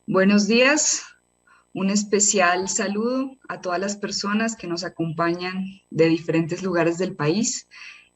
Buenos días, un especial saludo a todas las personas que nos acompañan de diferentes lugares del país.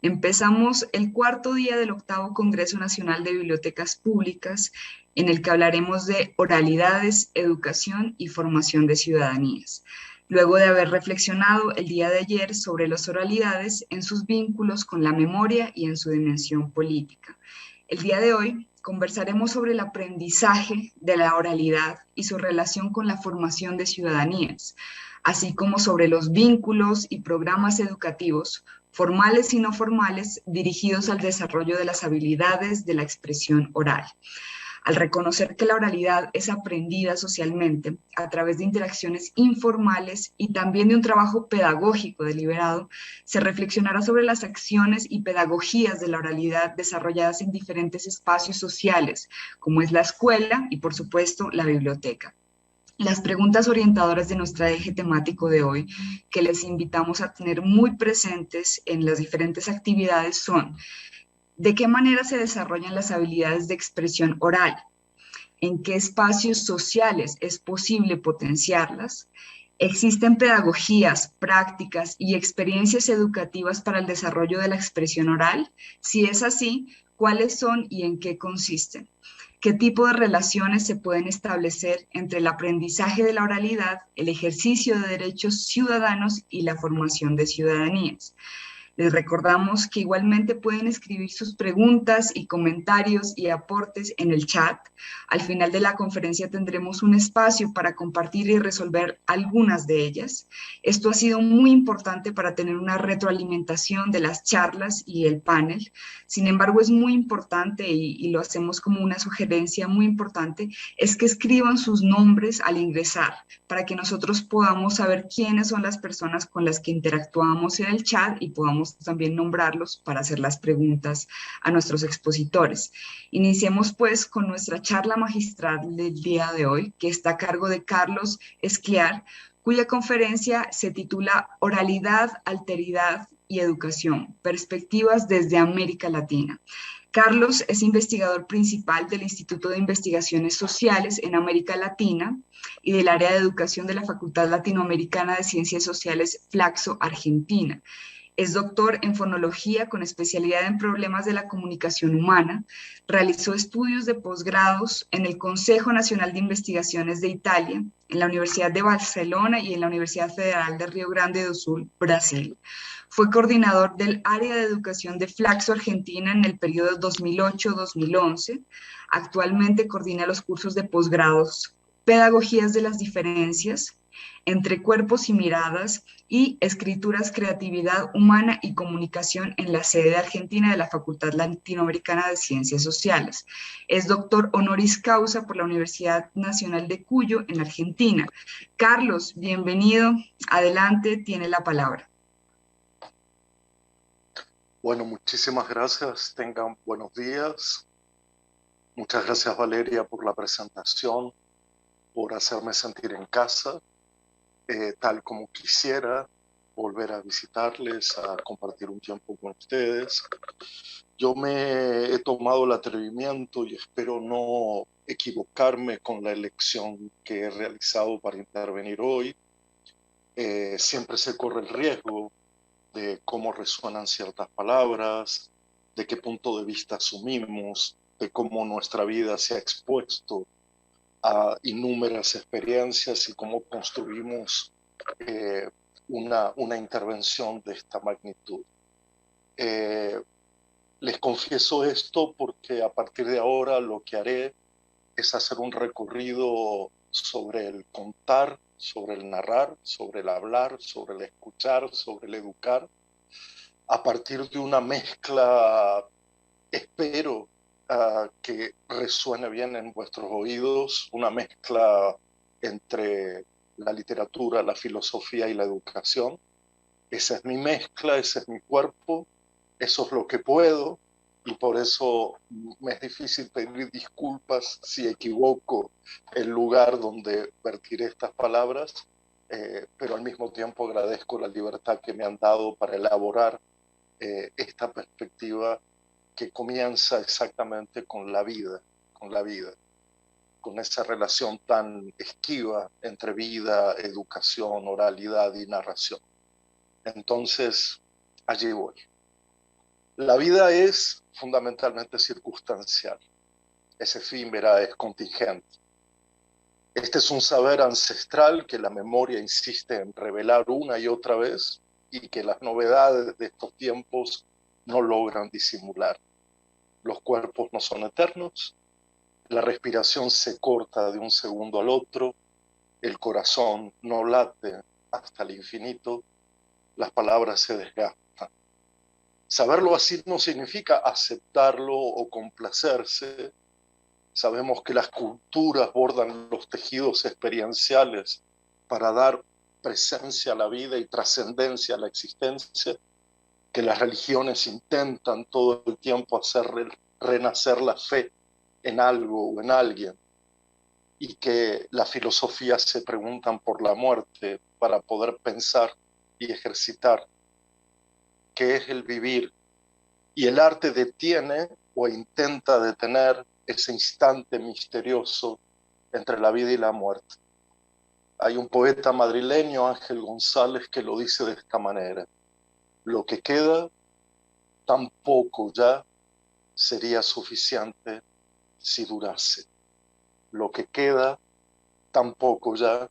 Empezamos el cuarto día del octavo Congreso Nacional de Bibliotecas Públicas, en el que hablaremos de oralidades, educación y formación de ciudadanías. Luego de haber reflexionado el día de ayer sobre las oralidades en sus vínculos con la memoria y en su dimensión política. El día de hoy conversaremos sobre el aprendizaje de la oralidad y su relación con la formación de ciudadanías, así como sobre los vínculos y programas educativos, formales y no formales, dirigidos al desarrollo de las habilidades de la expresión oral. Al reconocer que la oralidad es aprendida socialmente a través de interacciones informales y también de un trabajo pedagógico deliberado, se reflexionará sobre las acciones y pedagogías de la oralidad desarrolladas en diferentes espacios sociales, como es la escuela y, por supuesto, la biblioteca. Las preguntas orientadoras de nuestro eje temático de hoy, que les invitamos a tener muy presentes en las diferentes actividades, son: ¿de qué manera se desarrollan las habilidades de expresión oral? ¿En qué espacios sociales es posible potenciarlas? ¿Existen pedagogías, prácticas y experiencias educativas para el desarrollo de la expresión oral? Si es así, ¿cuáles son y en qué consisten? ¿Qué tipo de relaciones se pueden establecer entre el aprendizaje de la oralidad, el ejercicio de derechos ciudadanos y la formación de ciudadanías? Les recordamos que igualmente pueden escribir sus preguntas y comentarios y aportes en el chat. Al final de la conferencia tendremos un espacio para compartir y resolver algunas de ellas. Esto ha sido muy importante para tener una retroalimentación de las charlas y el panel. Sin embargo, es muy importante, y lo hacemos como una sugerencia muy importante, es que escriban sus nombres al ingresar, para que nosotros podamos saber quiénes son las personas con las que interactuamos en el chat y podamos también nombrarlos para hacer las preguntas a nuestros expositores. Iniciemos pues con nuestra charla magistral del día de hoy, que está a cargo de Carlos Escliar, cuya conferencia se titula Oralidad, Alteridad y Educación, Perspectivas desde América Latina. Carlos es investigador principal del Instituto de Investigaciones Sociales en América Latina y del área de educación de la Facultad Latinoamericana de Ciencias Sociales Flaxo, Argentina. Es doctor en fonología con especialidad en problemas de la comunicación humana. Realizó estudios de posgrados en el Consejo Nacional de Investigaciones de Italia, en la Universidad de Barcelona y en la Universidad Federal de Río Grande do Sul, Brasil. Fue coordinador del área de educación de Flaxo Argentina en el periodo 2008-2011. Actualmente coordina los cursos de posgrados Pedagogías de las Diferencias, Entre Cuerpos y Miradas y Escrituras, Creatividad Humana y Comunicación en la sede de Argentina de la Facultad Latinoamericana de Ciencias Sociales. Es doctor honoris causa por la Universidad Nacional de Cuyo en Argentina. Carlos, bienvenido. Adelante, tiene la palabra. Bueno, muchísimas gracias. Tengan buenos días. Muchas gracias, Valeria, por la presentación, por hacerme sentir en casa, tal como quisiera volver a visitarles, a compartir un tiempo con ustedes. Yo me he tomado el atrevimiento y espero no equivocarme con la elección que he realizado para intervenir hoy. Siempre se corre el riesgo de cómo resuenan ciertas palabras, de qué punto de vista asumimos, de cómo nuestra vida se ha expuesto a innumerables experiencias y cómo construimos una intervención de esta magnitud. Les confieso esto porque a partir de ahora lo que haré es hacer un recorrido sobre el contar, sobre el narrar, sobre el hablar, sobre el escuchar, sobre el educar, a partir de una mezcla, espero que resuene bien en vuestros oídos, una mezcla entre la literatura, la filosofía y la educación. Esa es mi mezcla, ese es mi cuerpo, eso es lo que puedo, y por eso me es difícil pedir disculpas si equivoco el lugar donde vertiré estas palabras, pero al mismo tiempo agradezco la libertad que me han dado para elaborar esta perspectiva que comienza exactamente con la vida, con la vida. con esa relación tan esquiva entre vida, educación, oralidad y narración. Entonces, allí voy. La vida es fundamentalmente circunstancial, es efímera, es contingente. Este es un saber ancestral que la memoria insiste en revelar una y otra vez y que las novedades de estos tiempos no logran disimular. Los cuerpos no son eternos, la respiración se corta de un segundo al otro, el corazón no late hasta el infinito, las palabras se desgastan. Saberlo así no significa aceptarlo o complacerse. Sabemos que las culturas bordan los tejidos experienciales para dar presencia a la vida y trascendencia a la existencia, que las religiones intentan todo el tiempo hacer renacer la fe en algo o en alguien, y que las filosofías se preguntan por la muerte para poder pensar y ejercitar qué es el vivir, y el arte detiene o intenta detener ese instante misterioso entre la vida y la muerte. Hay un poeta madrileño, Ángel González, que lo dice de esta manera: lo que queda tampoco ya sería suficiente si durase. Lo que queda tampoco ya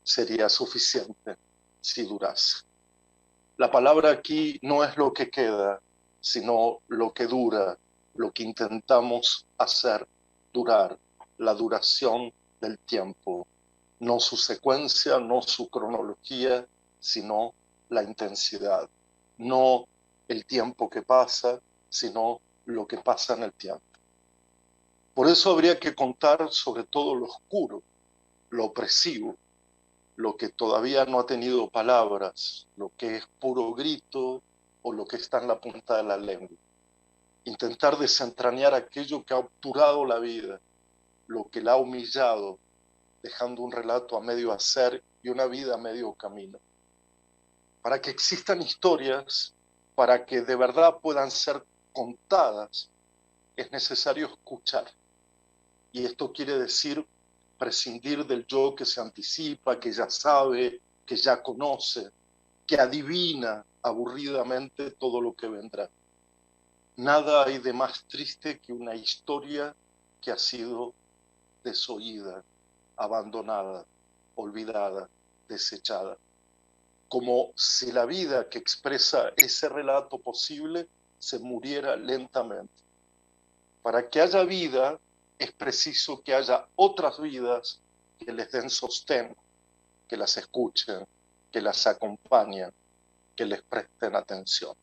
sería suficiente si durase. La palabra aquí no es lo que queda, sino lo que dura, lo que intentamos hacer durar, la duración del tiempo, no su secuencia, no su cronología, sino la intensidad, no el tiempo que pasa, sino lo que pasa en el tiempo. Por eso habría que contar sobre todo lo oscuro, lo opresivo, lo que todavía no ha tenido palabras, lo que es puro grito o lo que está en la punta de la lengua. Intentar desentrañar aquello que ha obturado la vida, lo que la ha humillado, dejando un relato a medio hacer y una vida a medio camino. Para que existan historias, para que de verdad puedan ser contadas, es necesario escuchar. Y esto quiere decir prescindir del yo que se anticipa, que ya sabe, que ya conoce, que adivina aburridamente todo lo que vendrá. Nada hay de más triste que una historia que ha sido desoída, abandonada, olvidada, desechada. Como si la vida que expresa ese relato posible se muriera lentamente. Para que haya vida, es preciso que haya otras vidas que les den sostén, que las escuchen, que las acompañen, que les presten atención.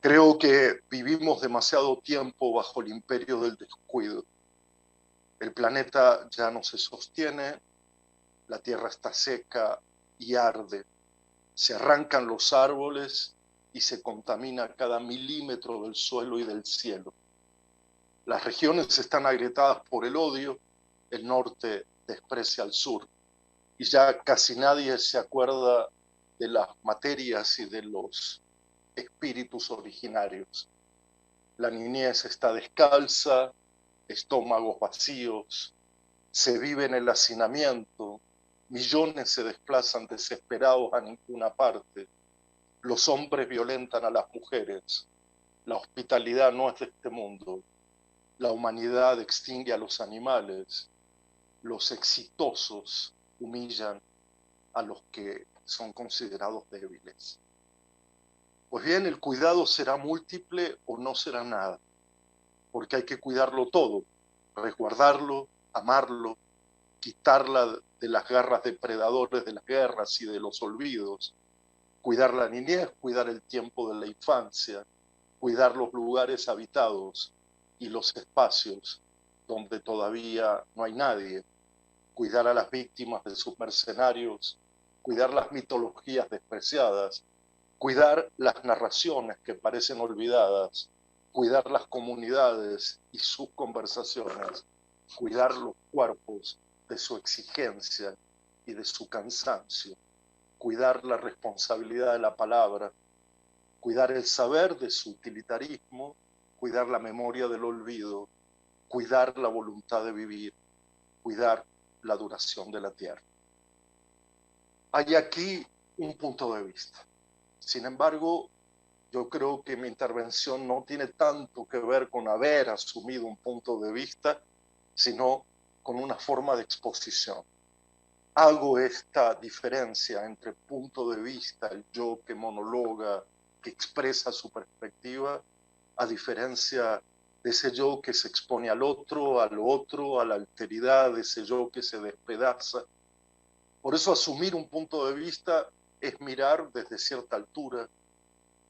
Creo que vivimos demasiado tiempo bajo el imperio del descuido. El planeta ya no se sostiene, la tierra está seca y arde. Se arrancan los árboles y se contamina cada milímetro del suelo y del cielo. Las regiones están agrietadas por el odio, el norte desprecia al sur, y ya casi nadie se acuerda de las materias y de los espíritus originarios. La niñez está descalza, estómagos vacíos, se vive en el hacinamiento, millones se desplazan desesperados a ninguna parte, los hombres violentan a las mujeres, la hospitalidad no es de este mundo, la humanidad extingue a los animales, los exitosos humillan a los que son considerados débiles. Pues bien, el cuidado será múltiple o no será nada, porque hay que cuidarlo todo, resguardarlo, amarlo, quitarla de las garras depredadores de las guerras y de los olvidos, cuidar la niñez, cuidar el tiempo de la infancia, cuidar los lugares habitados y los espacios donde todavía no hay nadie, cuidar a las víctimas de sus mercenarios, cuidar las mitologías despreciadas, cuidar las narraciones que parecen olvidadas, cuidar las comunidades y sus conversaciones, cuidar los cuerpos de su exigencia y de su cansancio, cuidar la responsabilidad de la palabra, cuidar el saber de su utilitarismo, cuidar la memoria del olvido, cuidar la voluntad de vivir, cuidar la duración de la tierra. Hay aquí un punto de vista. Sin embargo, yo creo que mi intervención no tiene tanto que ver con haber asumido un punto de vista, sino con una forma de exposición. Hago esta diferencia entre punto de vista, el yo que monologa, que expresa su perspectiva, a diferencia de ese yo que se expone al otro, a la alteridad de ese yo que se despedaza. Por eso asumir un punto de vista es mirar desde cierta altura,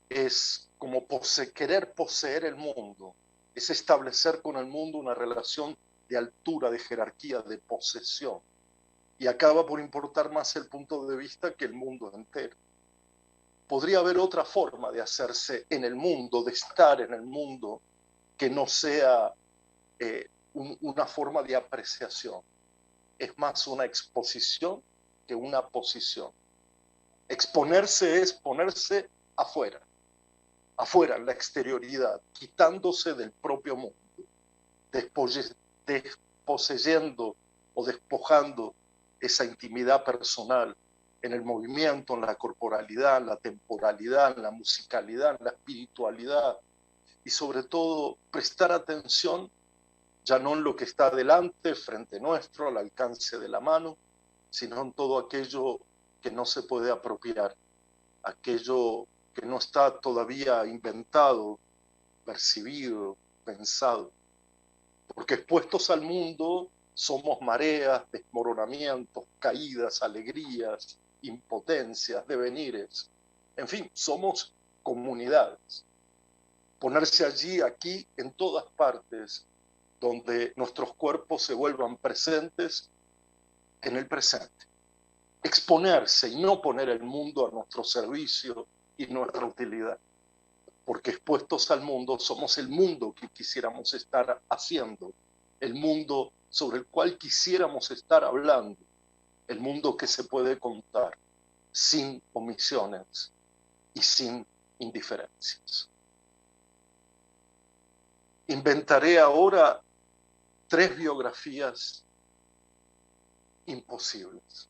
es como querer poseer el mundo, es establecer con el mundo una relación de altura, de jerarquía, de posesión. Y acaba por importar más el punto de vista que el mundo entero. Podría haber otra forma de hacerse en el mundo, de estar en el mundo, que no sea una forma de apreciación. Es más una exposición que una posición. Exponerse es ponerse afuera, en la exterioridad, quitándose del propio mundo, desposeyendo o despojando esa intimidad personal en el movimiento, en la corporalidad, en la temporalidad, en la musicalidad, en la espiritualidad, y sobre todo prestar atención ya no en lo que está delante, frente nuestro, al alcance de la mano, sino en todo aquello que no se puede apropiar, aquello que no está todavía inventado, percibido, pensado. Porque expuestos al mundo somos mareas, desmoronamientos, caídas, alegrías, impotencias, devenires. En fin, somos comunidades. Ponerse allí, aquí, en todas partes, donde nuestros cuerpos se vuelvan presentes en el presente. Exponerse y no poner el mundo a nuestro servicio y nuestra utilidad. Porque expuestos al mundo somos el mundo que quisiéramos estar haciendo, el mundo sobre el cual quisiéramos estar hablando, el mundo que se puede contar sin omisiones y sin indiferencias. Inventaré ahora 3 biografías imposibles.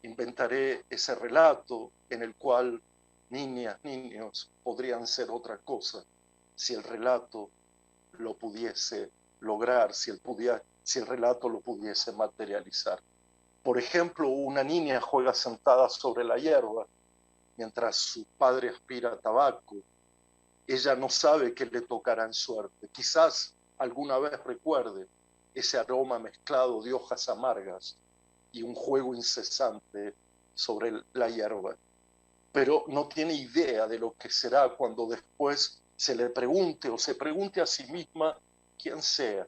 Inventaré ese relato en el cual niñas, niños podrían ser otra cosa si el relato lo pudiese lograr, si el relato lo pudiese materializar. Por ejemplo, una niña juega sentada sobre la hierba mientras su padre aspira tabaco. Ella no sabe qué le tocará en suerte. Quizás alguna vez recuerde ese aroma mezclado de hojas amargas y un juego incesante sobre la hierba. Pero no tiene idea de lo que será cuando después se le pregunte o se pregunte a sí misma quién sea.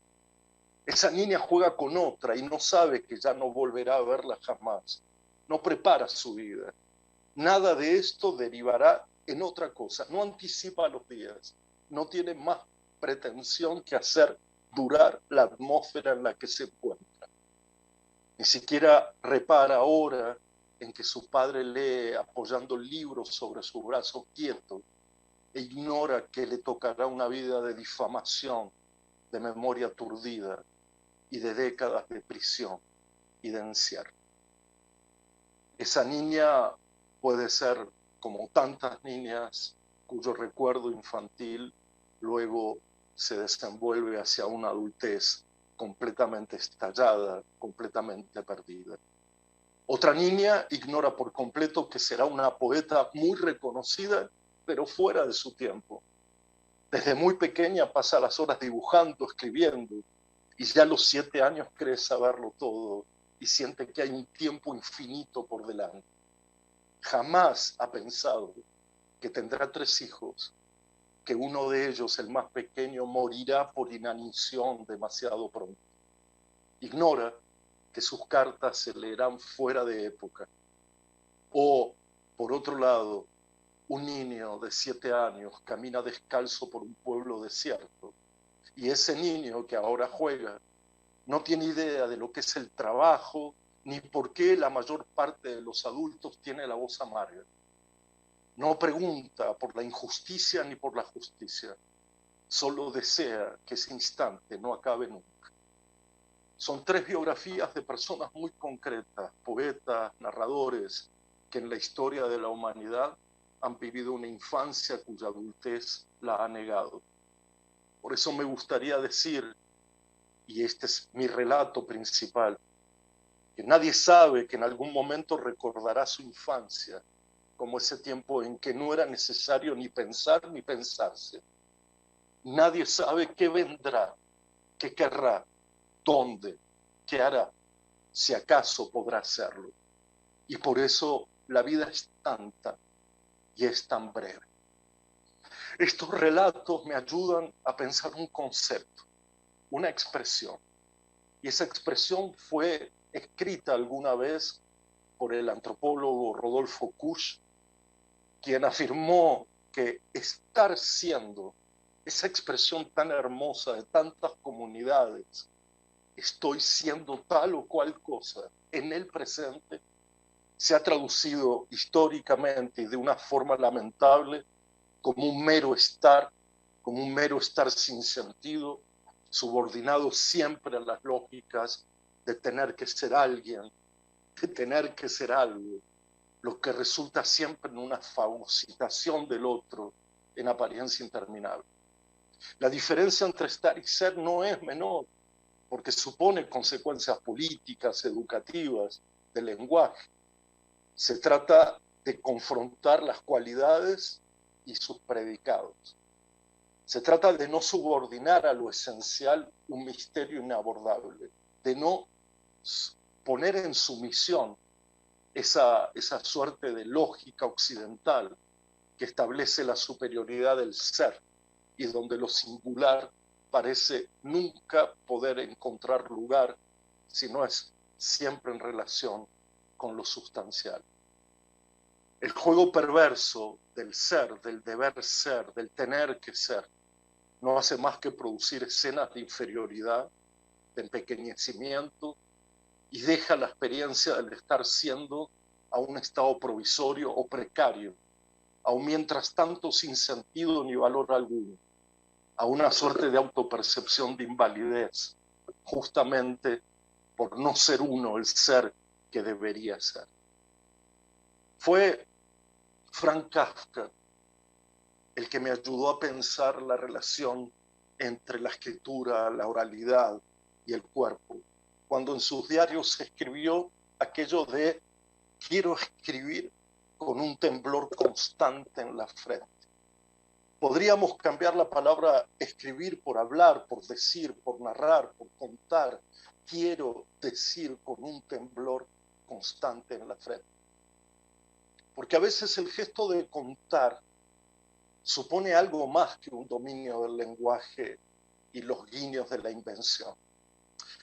Esa niña juega con otra y no sabe que ya no volverá a verla jamás. No prepara su vida. Nada de esto derivará en otra cosa. No anticipa los días. No tiene más pretensión que hacer durar la atmósfera en la que se encuentra. Ni siquiera repara ahora en que su padre lee apoyando el libro sobre su brazo quieto e ignora que le tocará una vida de difamación, de memoria aturdida y de décadas de prisión y de encierro. Esa niña puede ser como tantas niñas cuyo recuerdo infantil luego se desenvuelve hacia una adultez completamente estallada, completamente perdida. Otra niña ignora por completo que será una poeta muy reconocida, pero fuera de su tiempo. Desde muy pequeña pasa las horas dibujando, escribiendo, y ya a los 7 años cree saberlo todo y siente que hay un tiempo infinito por delante. Jamás ha pensado que tendrá 3 hijos, que uno de ellos, el más pequeño, morirá por inanición demasiado pronto. Ignora que sus cartas se leerán fuera de época. O, por otro lado, un niño de 7 años camina descalzo por un pueblo desierto y ese niño que ahora juega no tiene idea de lo que es el trabajo ni por qué la mayor parte de los adultos tiene la voz amarga. No pregunta por la injusticia ni por la justicia. solo desea que ese instante no acabe nunca. Son 3 biografías de personas muy concretas, poetas, narradores, que en la historia de la humanidad han vivido una infancia cuya adultez la ha negado. Por eso me gustaría decir, y este es mi relato principal, que nadie sabe que en algún momento recordará su infancia como ese tiempo en que no era necesario ni pensar ni pensarse. Nadie sabe qué vendrá, qué querrá, dónde, qué hará, si acaso podrá hacerlo. Y por eso la vida es tanta y es tan breve. Estos relatos me ayudan a pensar un concepto, una expresión. Y esa expresión fue escrita alguna vez por el antropólogo Rodolfo Kusch, quien afirmó que estar siendo, esa expresión tan hermosa de tantas comunidades, estoy siendo tal o cual cosa en el presente, se ha traducido históricamente y de una forma lamentable como un mero estar sin sentido, subordinado siempre a las lógicas de tener que ser alguien, de tener que ser algo, lo que resulta siempre en una fagocitación del otro en apariencia interminable. La diferencia entre estar y ser no es menor, porque supone consecuencias políticas, educativas, de lenguaje. Se trata de confrontar las cualidades y sus predicados. Se trata de no subordinar a lo esencial un misterio inabordable, de no poner en sumisión esa suerte de lógica occidental que establece la superioridad del ser y donde lo singular parece nunca poder encontrar lugar si no es siempre en relación con lo sustancial. El juego perverso del ser, del deber ser, del tener que ser, no hace más que producir escenas de inferioridad, de empequeñecimiento, y deja la experiencia del estar siendo a un estado provisorio o precario, aun mientras tanto sin sentido ni valor alguno, a una suerte de autopercepción de invalidez, justamente por no ser uno el ser que debería ser. Fue Franz Kafka el que me ayudó a pensar la relación entre la escritura, la oralidad y el cuerpo, cuando en sus diarios escribió aquello de quiero escribir con un temblor constante en la frente. Podríamos cambiar la palabra escribir por hablar, por decir, por narrar, por contar. Quiero decir con un temblor constante en la frente. Porque a veces el gesto de contar supone algo más que un dominio del lenguaje y los guiños de la invención.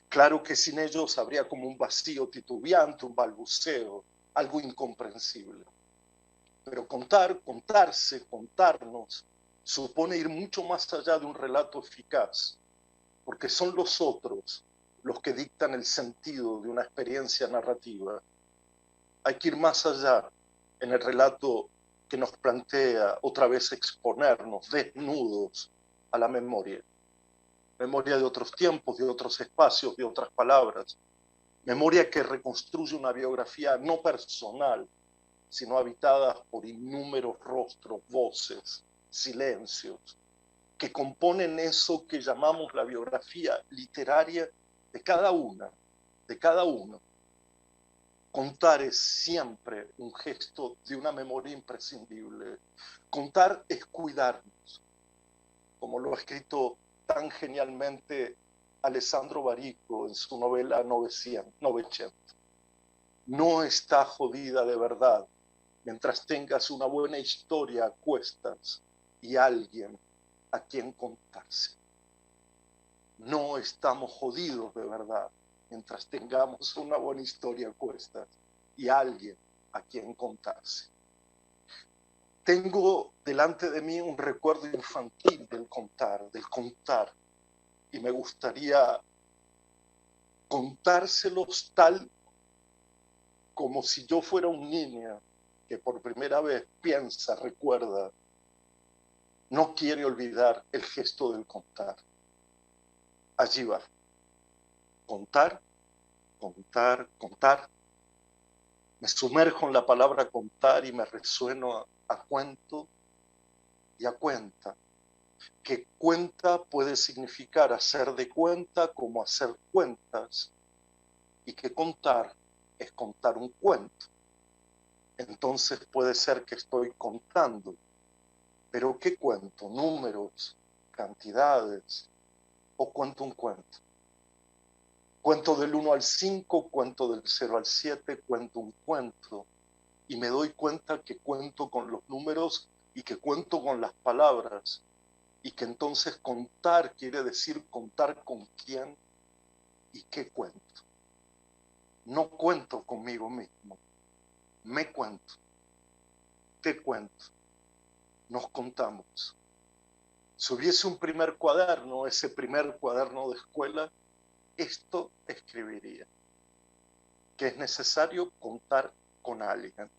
Claro que sin ellos habría como un vacío titubeante, un balbuceo, algo incomprensible. Pero contar, contarse, contarnos, supone ir mucho más allá de un relato eficaz, porque son los otros los que dictan el sentido de una experiencia narrativa. Hay que ir más allá en el relato que nos plantea otra vez exponernos desnudos a la memoria. Memoria de otros tiempos, de otros espacios, de otras palabras. Memoria que reconstruye una biografía no personal, sino habitada por innúmeros rostros, voces, silencios, que componen eso que llamamos la biografía literaria de cada una, de cada uno. Contar es siempre un gesto de una memoria imprescindible. Contar es cuidarnos, como lo ha escrito tan genialmente Alessandro Barico en su novela Novecento. No está jodida de verdad mientras tengas una buena historia a cuestas y alguien a quien contarse. No estamos jodidos de verdad mientras tengamos una buena historia a cuestas y alguien a quien contarse. Tengo delante de mí un recuerdo infantil del contar, y me gustaría contárselos tal como si yo fuera un niño que por primera vez piensa, recuerda, no quiere olvidar el gesto del contar. Allí va. Contar, contar, contar. Me sumerjo en la palabra contar y me resueno a cuento y a cuenta. Que cuenta puede significar hacer de cuenta como hacer cuentas, y que contar es contar un cuento. Entonces puede ser que estoy contando, pero ¿qué cuento? ¿Números? ¿Cantidades? ¿O cuento un cuento? Cuento del 1 al 5, cuento del 0 al 7, cuento un cuento, y me doy cuenta que cuento con los números y que cuento con las palabras, y que entonces contar quiere decir contar con quién y qué cuento. No cuento conmigo mismo, me cuento, te cuento, nos contamos. Si hubiese un primer cuaderno, ese primer cuaderno de escuela, esto escribiría, que es necesario contar con alguien.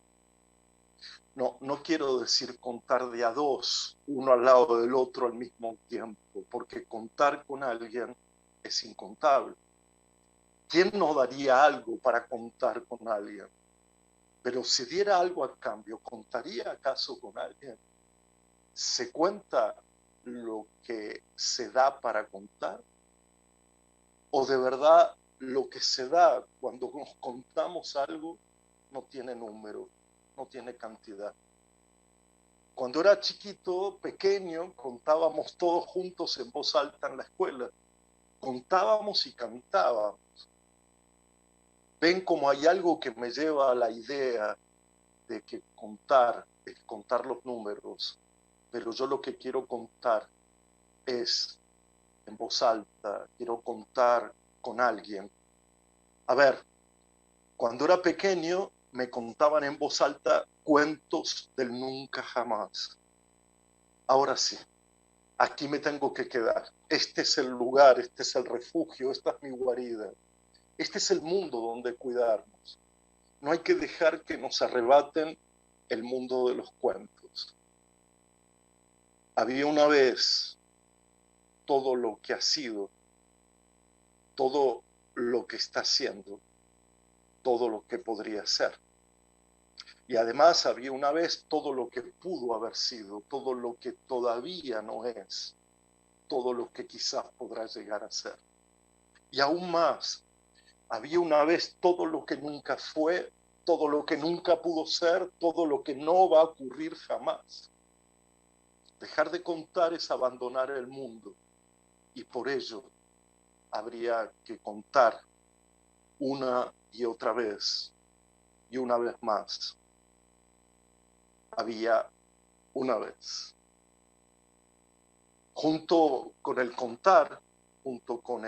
No quiero decir contar de a dos, uno al lado del otro al mismo tiempo, porque contar con alguien es incontable. ¿Quién no daría algo para contar con alguien? Pero si diera algo a cambio, ¿contaría acaso con alguien? ¿Se cuenta lo que se da para contar? ¿O de verdad lo que se da cuando nos contamos algo no tiene número, no tiene cantidad? Cuando era chiquito, pequeño, contábamos todos juntos en voz alta en la escuela. Contábamos y cantábamos. Ven como hay algo que me lleva a la idea de que contar es contar los números, pero yo lo que quiero contar es en voz alta, quiero contar con alguien. A ver, cuando era pequeño me contaban en voz alta cuentos del nunca jamás. Ahora sí, aquí me tengo que quedar. Este es el lugar, este es el refugio, esta es mi guarida. Este es el mundo donde cuidarnos. No hay que dejar que nos arrebaten el mundo de los cuentos. Había una vez todo lo que ha sido, todo lo que está siendo, todo lo que podría ser. Y además había una vez todo lo que pudo haber sido, todo lo que todavía no es, todo lo que quizás podrá llegar a ser. Y aún más, había una vez todo lo que nunca fue, todo lo que nunca pudo ser, todo lo que no va a ocurrir jamás. Dejar de contar es abandonar el mundo, y por ello habría que contar una y otra vez, y una vez más. Había una vez. Junto con el contar, junto con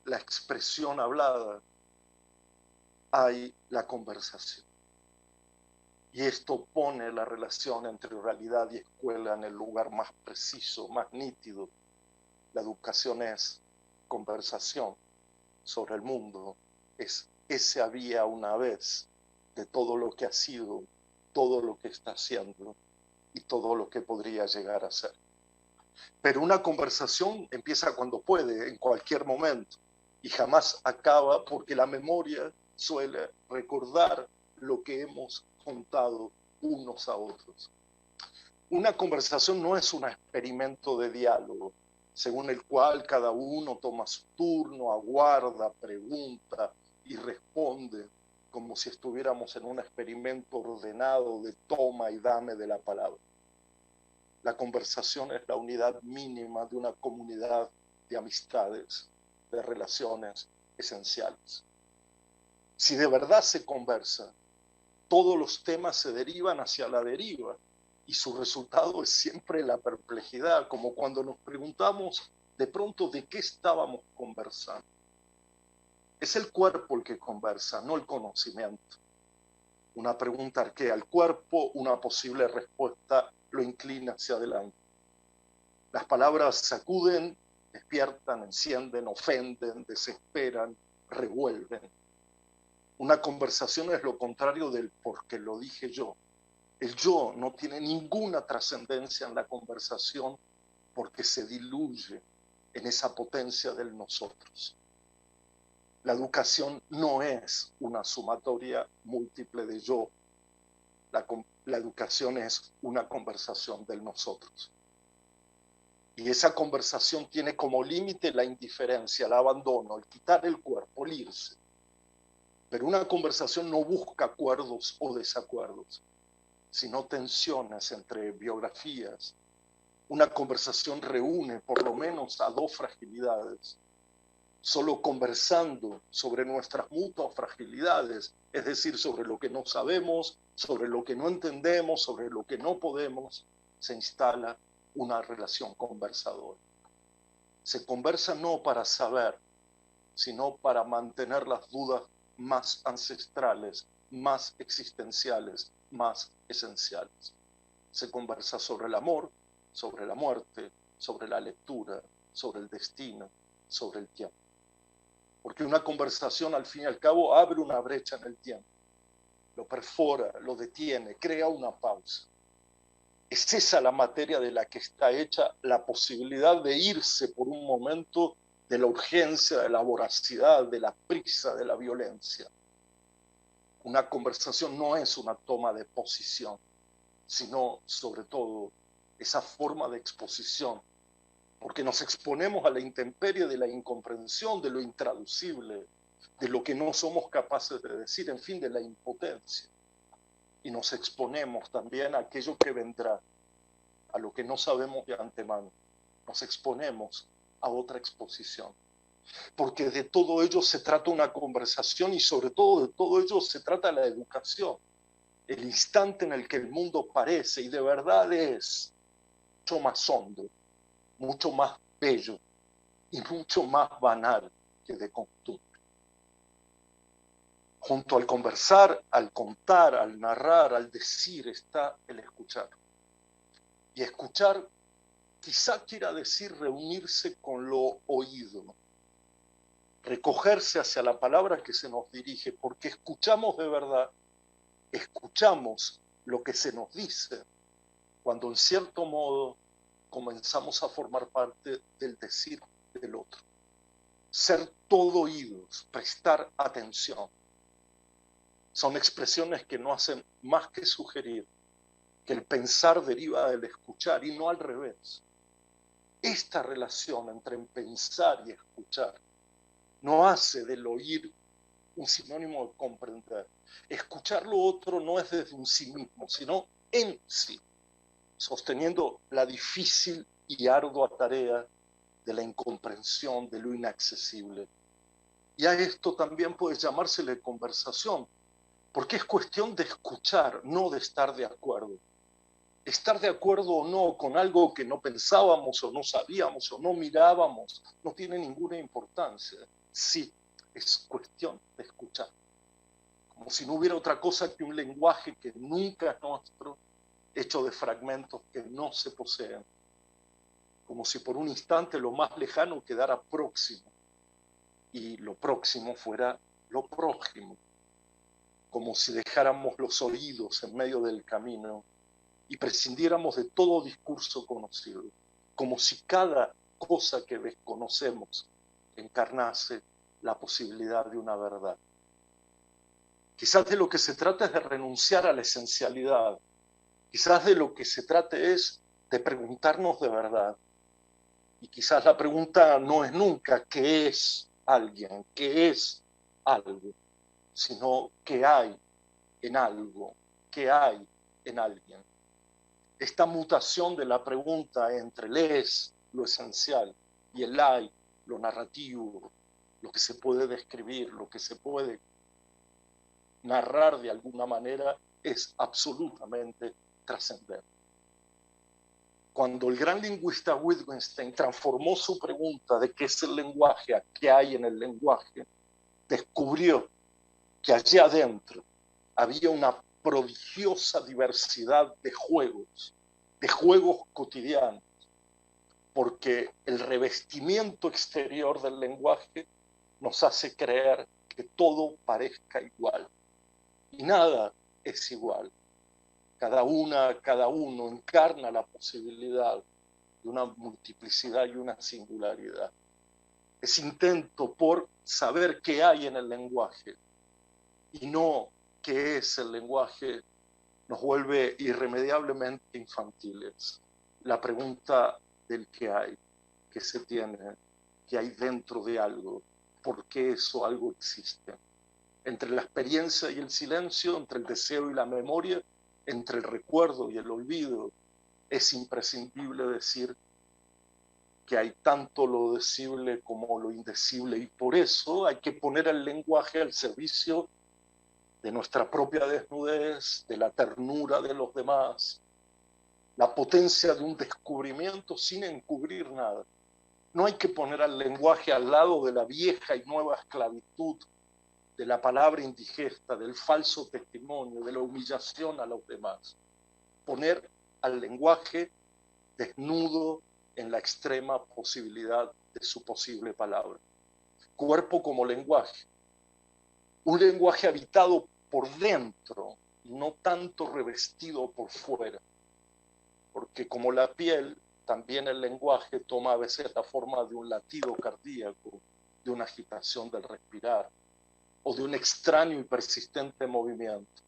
la expresión hablada, hay la conversación. Y esto pone la relación entre realidad y escuela en el lugar más preciso, más nítido. La educación es conversación sobre el mundo, es ese había una vez de todo lo que ha sido, todo lo que está haciendo y todo lo que podría llegar a ser. Pero una conversación empieza cuando puede, en cualquier momento, y jamás acaba porque la memoria suele recordar lo que hemos contado unos a otros. Una conversación no es un experimento de diálogo, según el cual cada uno toma su turno, aguarda, pregunta y responde, como si estuviéramos en un experimento ordenado de toma y dame de la palabra. La conversación es la unidad mínima de una comunidad de amistades, de relaciones esenciales. Si de verdad se conversa, todos los temas se derivan hacia la deriva y su resultado es siempre la perplejidad, como cuando nos preguntamos de pronto de qué estábamos conversando. Es el cuerpo el que conversa, no el conocimiento. Una pregunta arquea al cuerpo, una posible respuesta lo inclina hacia adelante. Las palabras sacuden, despiertan, encienden, ofenden, desesperan, revuelven. Una conversación es lo contrario del porque lo dije yo. El yo no tiene ninguna trascendencia en la conversación porque se diluye en esa potencia del nosotros. La educación no es una sumatoria múltiple de yo. La educación es una conversación del nosotros. Y esa conversación tiene como límite la indiferencia, el abandono, el quitar el cuerpo, el irse. Pero una conversación no busca acuerdos o desacuerdos, sino tensiones entre biografías. Una conversación reúne por lo menos a dos fragilidades. Solo conversando sobre nuestras mutuas fragilidades, es decir, sobre lo que no sabemos, sobre lo que no entendemos, sobre lo que no podemos, se instala una relación conversadora. Se conversa no para saber, sino para mantener las dudas más ancestrales, más existenciales, más esenciales. Se conversa sobre el amor, sobre la muerte, sobre la lectura, sobre el destino, sobre el tiempo. Porque una conversación al fin y al cabo abre una brecha en el tiempo, lo perfora, lo detiene, crea una pausa. Es esa la materia de la que está hecha la posibilidad de irse por un momento de la urgencia, de la voracidad, de la prisa, de la violencia. Una conversación no es una toma de posición, sino sobre todo esa forma de exposición, porque nos exponemos a la intemperie de la incomprensión, de lo intraducible, de lo que no somos capaces de decir, en fin, de la impotencia. Y nos exponemos también a aquello que vendrá, a lo que no sabemos de antemano. Nos exponemos a otra exposición. Porque de todo ello se trata una conversación y sobre todo de todo ello se trata la educación. El instante en el que el mundo parece y de verdad es mucho más hondo, mucho más bello y mucho más banal que de costumbre. Junto al conversar, al contar, al narrar, al decir, está el escuchar. Y escuchar quizá quiera decir reunirse con lo oído, recogerse hacia la palabra que se nos dirige, porque escuchamos de verdad, escuchamos lo que se nos dice, cuando en cierto modo comenzamos a formar parte del decir del otro. Ser todo oídos, prestar atención. Son expresiones que no hacen más que sugerir que el pensar deriva del escuchar y no al revés. Esta relación entre pensar y escuchar no hace del oír un sinónimo de comprender. Escuchar lo otro no es desde un sí mismo, sino en sí, sosteniendo la difícil y ardua tarea de la incomprensión, de lo inaccesible. Y a esto también puede llamársele conversación, porque es cuestión de escuchar, no de estar de acuerdo. Estar de acuerdo o no con algo que no pensábamos o no sabíamos o no mirábamos no tiene ninguna importancia. Sí, es cuestión de escuchar. Como si no hubiera otra cosa que un lenguaje que nunca es nuestro, hecho de fragmentos que no se poseen. Como si por un instante lo más lejano quedara próximo y lo próximo fuera lo prójimo. Como si dejáramos los oídos en medio del camino y prescindiéramos de todo discurso conocido, como si cada cosa que desconocemos encarnase la posibilidad de una verdad. Quizás de lo que se trata es de renunciar a la esencialidad, quizás de lo que se trate es de preguntarnos de verdad, y quizás la pregunta no es nunca qué es alguien, qué es algo, sino qué hay en algo, qué hay en alguien. Esta mutación de la pregunta entre el es, lo esencial, y el hay, lo narrativo, lo que se puede describir, lo que se puede narrar de alguna manera, es absolutamente trascendente. Cuando el gran lingüista Wittgenstein transformó su pregunta de qué es el lenguaje a qué hay en el lenguaje, descubrió que allí adentro había una prodigiosa diversidad de juegos cotidianos, porque el revestimiento exterior del lenguaje nos hace creer que todo parezca igual, y nada es igual. Cada una, cada uno encarna la posibilidad de una multiplicidad y una singularidad. Ese intento por saber qué hay en el lenguaje y no qué es el lenguaje nos vuelve irremediablemente infantiles. La pregunta del qué hay, qué se tiene, qué hay dentro de algo, por qué eso algo existe. Entre la experiencia y el silencio, entre el deseo y la memoria, entre el recuerdo y el olvido, es imprescindible decir que hay tanto lo decible como lo indecible, y por eso hay que poner el lenguaje al servicio de nuestra propia desnudez, de la ternura de los demás, la potencia de un descubrimiento sin encubrir nada. No hay que poner al lenguaje al lado de la vieja y nueva esclavitud, de la palabra indigesta, del falso testimonio, de la humillación a los demás. Poner al lenguaje desnudo en la extrema posibilidad de su posible palabra. Cuerpo como lenguaje. Un lenguaje habitado por dentro, no tanto revestido por fuera. Porque como la piel, también el lenguaje toma a veces la forma de un latido cardíaco, de una agitación del respirar, o de un extraño y persistente movimiento.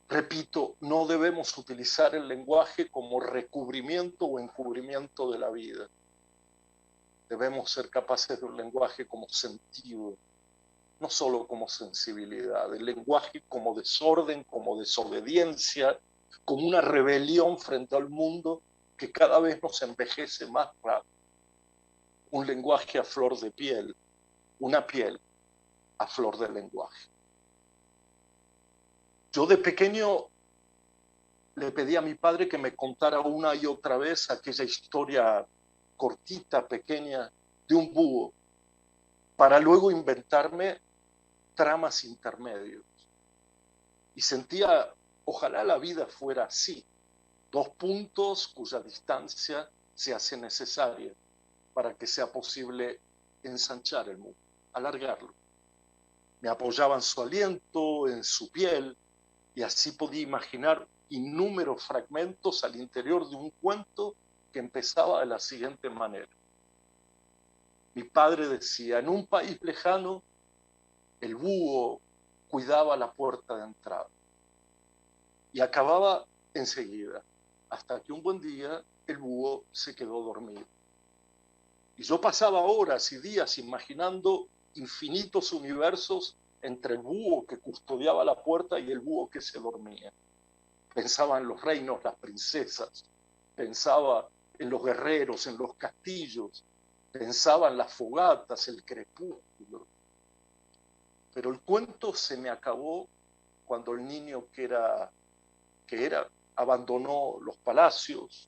Repito, no debemos utilizar el lenguaje como recubrimiento o encubrimiento de la vida. Debemos ser capaces de un lenguaje como sentido, no solo como sensibilidad, el lenguaje como desorden, como desobediencia, como una rebelión frente al mundo que cada vez nos envejece más rápido. Un lenguaje a flor de piel, una piel a flor de lenguaje. Yo de pequeño le pedí a mi padre que me contara una y otra vez aquella historia cortita, pequeña, de un búho, para luego inventarme tramas intermedios. Y sentía, ojalá la vida fuera así, 2 puntos cuya distancia se hace necesaria para que sea posible ensanchar el mundo, alargarlo. Me apoyaba en su aliento, en su piel, y así podía imaginar innúmeros fragmentos al interior de un cuento que empezaba de la siguiente manera. Mi padre decía, en un país lejano, el búho cuidaba la puerta de entrada. Y acababa enseguida, hasta que un buen día el búho se quedó dormido. Y yo pasaba horas y días imaginando infinitos universos entre el búho que custodiaba la puerta y el búho que se dormía. Pensaba en los reinos, las princesas, pensaba en los guerreros, en los castillos, pensaba en las fogatas, el crepúsculo. Pero el cuento se me acabó cuando el niño que era abandonó los palacios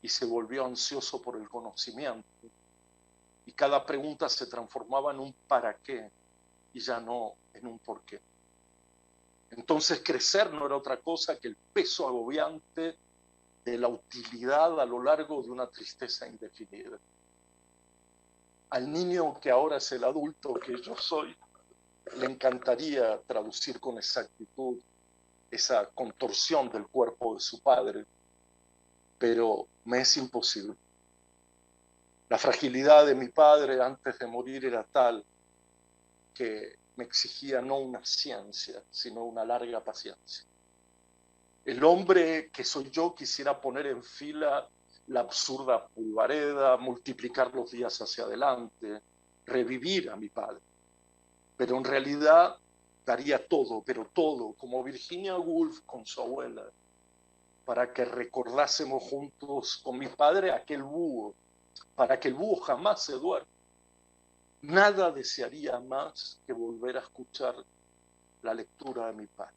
y se volvió ansioso por el conocimiento. Y cada pregunta se transformaba en un para qué y ya no en un por qué. Entonces crecer no era otra cosa que el peso agobiante de la utilidad a lo largo de una tristeza indefinida. Al niño que ahora es el adulto que yo soy, le encantaría traducir con exactitud esa contorsión del cuerpo de su padre, pero me es imposible. La fragilidad de mi padre antes de morir era tal que me exigía no una ciencia, sino una larga paciencia. El hombre que soy yo quisiera poner en fila la absurda polvareda, multiplicar los días hacia adelante, revivir a mi padre. Pero en realidad daría todo, pero todo, como Virginia Woolf con su abuela, para que recordásemos juntos con mi padre aquel búho, para que el búho jamás se duerma. Nada desearía más que volver a escuchar la lectura de mi padre.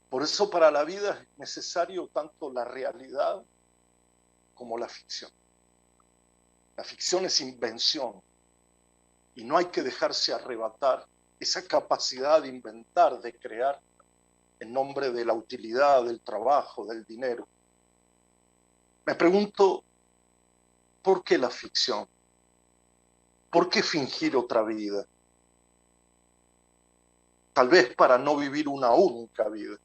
Por eso para la vida es necesario tanto la realidad como la ficción. La ficción es invención y no hay que dejarse arrebatar esa capacidad de inventar, de crear en nombre de la utilidad, del trabajo, del dinero. Me pregunto, ¿por qué la ficción? ¿Por qué fingir otra vida? tal vez para no vivir una única vida,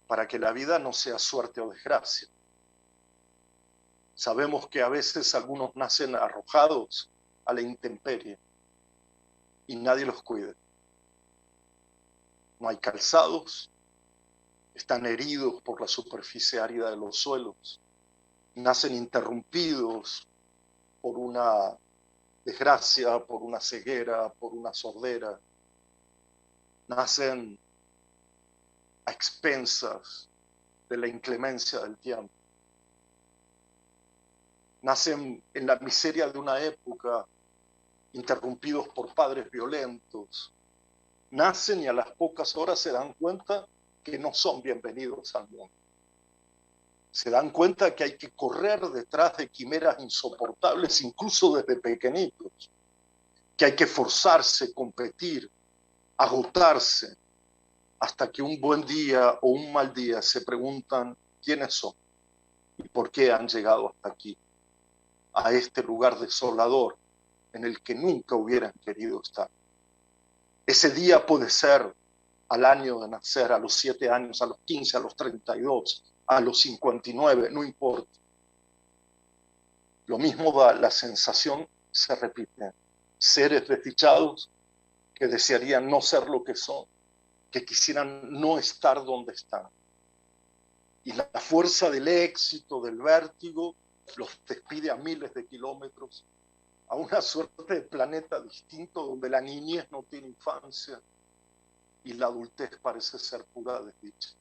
para que la vida no sea suerte o desgracia. Sabemos que a veces algunos nacen arrojados a la intemperie y nadie los cuida. No hay calzados, están heridos por la superficie árida de los suelos, nacen interrumpidos por una desgracia, por una ceguera, por una sordera, nacen a expensas de la inclemencia del tiempo. Nacen en la miseria de una época, interrumpidos por padres violentos. Nacen y a las pocas horas se dan cuenta que no son bienvenidos al mundo. Se dan cuenta que hay que correr detrás de quimeras insoportables, incluso desde pequeñitos, que hay que forzarse, competir, agotarse, hasta que un buen día o un mal día se preguntan quiénes son y por qué han llegado hasta aquí, a este lugar desolador en el que nunca hubieran querido estar. Ese día puede ser al año de nacer, a los 7 años, a los 15, a los 32, a los 59, no importa. Lo mismo da la sensación, se repite. Seres desdichados que desearían no ser lo que son, que quisieran no estar donde están. Y la fuerza del éxito, del vértigo, los despide a miles de kilómetros, a una suerte de planeta distinto donde la niñez no tiene infancia y la adultez parece ser pura desdicha.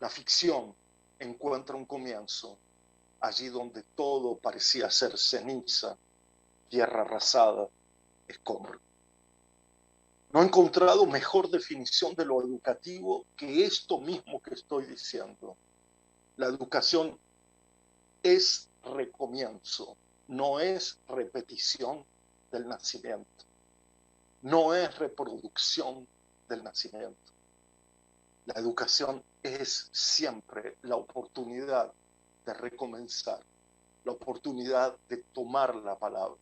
La ficción encuentra un comienzo allí donde todo parecía ser ceniza, tierra arrasada, escombro. No he encontrado mejor definición de lo educativo que esto mismo que estoy diciendo. La educación es recomienzo, no es repetición del nacimiento, no es reproducción del nacimiento. La educación es siempre la oportunidad de recomenzar, la oportunidad de tomar la palabra.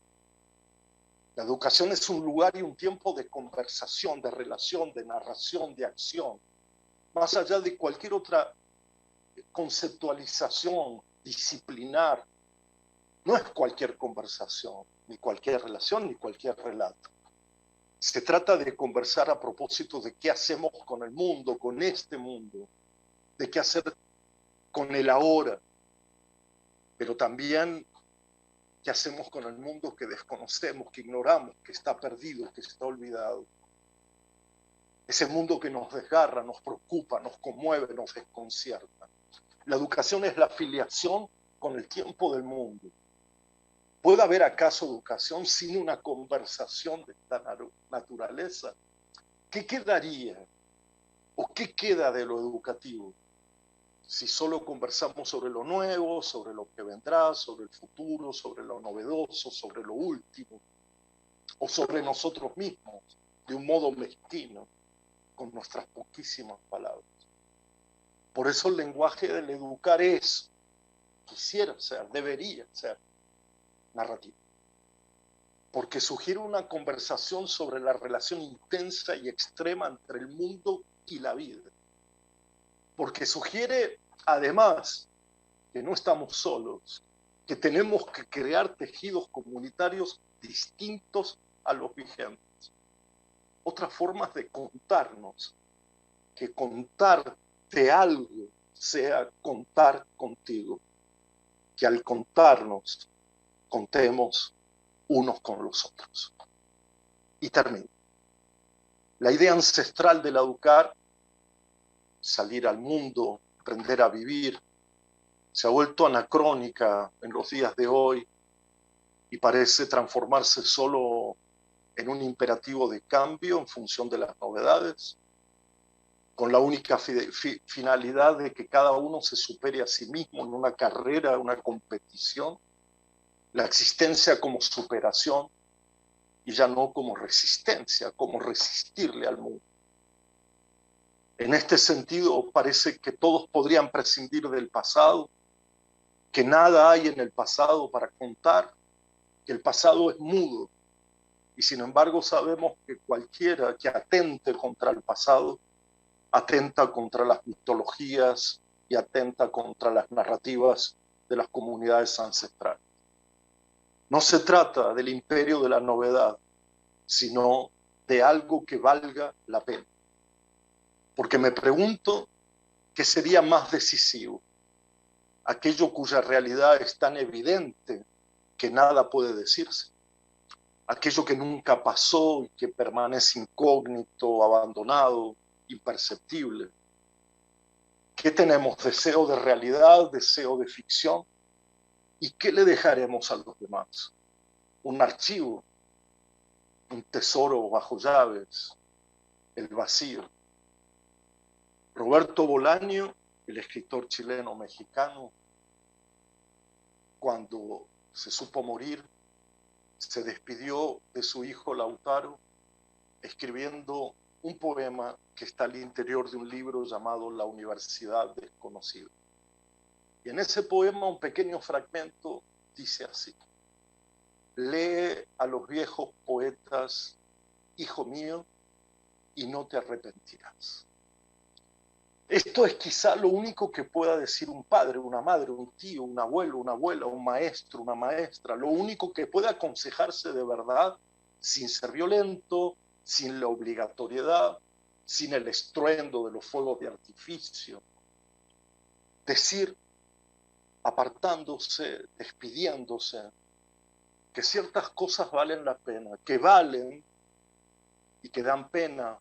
La educación es un lugar y un tiempo de conversación, de relación, de narración, de acción, más allá de cualquier otra conceptualización disciplinar. No es cualquier conversación, ni cualquier relación, ni cualquier relato. Se trata de conversar a propósito de qué hacemos con el mundo, con este mundo, de qué hacer con el ahora, pero también qué hacemos con el mundo que desconocemos, que ignoramos, que está perdido, que está olvidado. Ese mundo que nos desgarra, nos preocupa, nos conmueve, nos desconcierta. La educación es la afiliación con el tiempo del mundo. ¿Puede haber acaso educación sin una conversación de esta naturaleza? ¿Qué quedaría o qué queda de lo educativo si solo conversamos sobre lo nuevo, sobre lo que vendrá, sobre el futuro, sobre lo novedoso, sobre lo último, o sobre nosotros mismos, de un modo mezquino, con nuestras poquísimas palabras? Por eso el lenguaje del educar quisiera ser, debería ser narrativo, porque sugiere una conversación sobre la relación intensa y extrema entre el mundo y la vida, porque sugiere además que no estamos solos, que tenemos que crear tejidos comunitarios distintos a los vigentes, otras formas de contarnos, que contarte algo sea contar contigo, que al contarnos contemos unos con los otros. Y termino. La idea ancestral del educar, salir al mundo, aprender a vivir, se ha vuelto anacrónica en los días de hoy y parece transformarse solo en un imperativo de cambio en función de las novedades, con la única finalidad de que cada uno se supere a sí mismo en una carrera, una competición, la existencia como superación y ya no como resistencia, como resistirle al mundo. En este sentido, parece que todos podrían prescindir del pasado, que nada hay en el pasado para contar, que el pasado es mudo, Y sin embargo sabemos que cualquiera que atente contra el pasado, atenta contra las mitologías y atenta contra las narrativas de las comunidades ancestrales. No se trata del imperio de la novedad, sino de algo que valga la pena. Porque me pregunto qué sería más decisivo, aquello cuya realidad es tan evidente que nada puede decirse, aquello que nunca pasó y que permanece incógnito, abandonado, imperceptible. ¿Qué tenemos? ¿Deseo de realidad, deseo de ficción? ¿Y qué le dejaremos a los demás? Un archivo, un tesoro bajo llaves, el vacío. Roberto Bolaño, el escritor chileno-mexicano, cuando se supo morir, se despidió de su hijo Lautaro escribiendo un poema que está al interior de un libro llamado La Universidad Desconocida. Y en ese poema un pequeño fragmento dice así: lee a los viejos poetas, hijo mío, y no te arrepentirás. Esto es quizá lo único que pueda decir un padre, una madre, un tío, un abuelo, una abuela, un maestro, una maestra, lo único que puede aconsejarse de verdad, sin ser violento, sin la obligatoriedad, sin el estruendo de los fuegos de artificio. Decir, apartándose, despidiéndose, que ciertas cosas valen la pena, que valen y que dan pena,